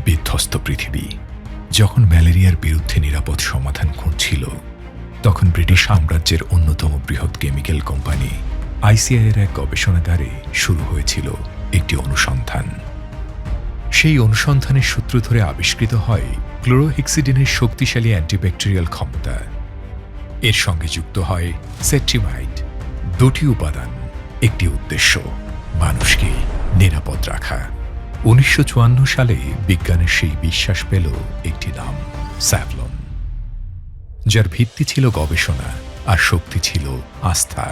বিধ্বস্ত পৃথিবী। যখন ম্যালেরিয়ার বিরুদ্ধে নিরাপদ সমাধান খুঁজছিল, তখন ব্রিটিশ সাম্রাজ্যের অন্যতম বৃহৎ কেমিক্যাল কোম্পানি আইসিআইয়ের এক গবেষণাগারে শুরু হয়েছিল একটি অনুসন্ধান। সেই অনুসন্ধানের সূত্র ধরে আবিষ্কৃত হয় ক্লোরোহেক্সিডিনের শক্তিশালী অ্যান্টিব্যাকটেরিয়াল ক্ষমতা। এর সঙ্গে যুক্ত হয় সেট্রিমাইড। দুটি উপাদান, একটি উদ্দেশ্য, মানুষকে নিরাপদ রাখা। 1954 সালে বিজ্ঞানের সেই বিশ্বাস পেল একটি নাম, স্যাভলন, যার ভিত্তি ছিল গবেষণা আর শক্তি ছিল আস্থা।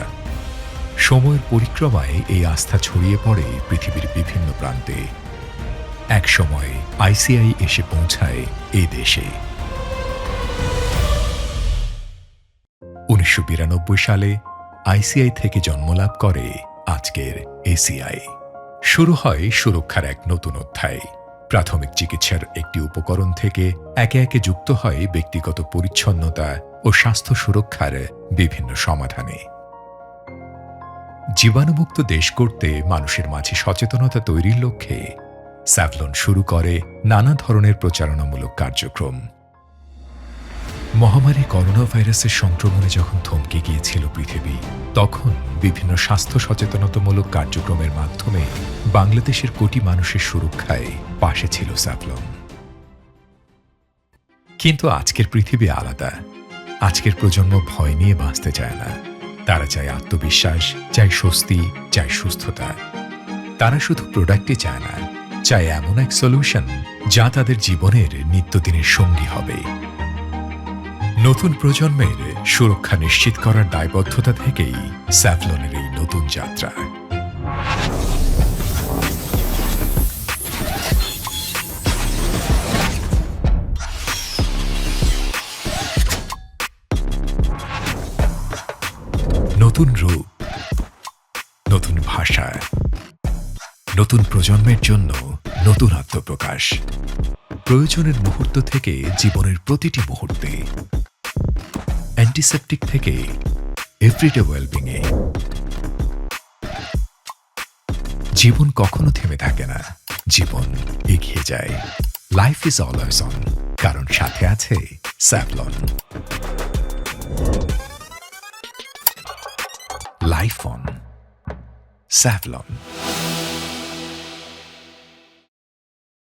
সময়ের পরিক্রমায় এই আস্থা ছড়িয়ে পড়ে পৃথিবীর বিভিন্ন প্রান্তে। এক সময় আইসিআই এসে পৌঁছায় এই দেশে। 1992 সালে আইসিআই থেকে জন্মলাভ করে আজকের এসিআই। শুরু হয় সুরক্ষার এক নতুন অধ্যায়। প্রাথমিক চিকিৎসার একটি উপকরণ থেকে একে একে যুক্ত হয় ব্যক্তিগত পরিচ্ছন্নতা ও স্বাস্থ্য সুরক্ষার বিভিন্ন সমাধানে। জীবাণুমুক্ত দেশ করতে মানুষের মাঝে সচেতনতা তৈরির লক্ষ্যে স্যাভলন শুরু করে নানা ধরনের প্রচারণামূলক কার্যক্রম। মহামারী করোনা ভাইরাসের সংক্রমণে যখন থমকে গিয়েছিল পৃথিবী, তখন বিভিন্ন স্বাস্থ্য সচেতনতামূলক কার্যক্রমের মাধ্যমে বাংলাদেশের কোটি মানুষের সুরক্ষায় পাশে ছিল স্যাভলন। কিন্তু আজকের পৃথিবী আলাদা। আজকের প্রজন্ম ভয় নিয়ে বাঁচতে চায় না। তারা চায় আত্মবিশ্বাস, চায় স্বস্তি, চায় সুস্থতা। তারা শুধু প্রোডাক্টই চায় না, চায় এমন এক সলিউশন যা তাদের জীবনের নিত্যদিনের সঙ্গী হবে। নতুন প্রজন্মের সুরক্ষা নিশ্চিত করার দায়বদ্ধতা থেকেই স্যাভলনের এই নতুন যাত্রা। নতুন রূপ, নতুন ভাষা, নতুন প্রজন্মের জন্য নতুন আত্মপ্রকাশ। প্রয়োজনের মুহূর্ত থেকে জীবনের প্রতিটি মুহূর্তে, অ্যান্টিসেপটিক থেকে এভরিডে ওয়েলবিংয়ে। জীবন কখনো থেমে থাকে না, জীবন এগিয়ে যায়। লাইফ ইজ অলওয়েজ অন, কারণ সাথে আছে স্যাভলন। Life on, Savlon.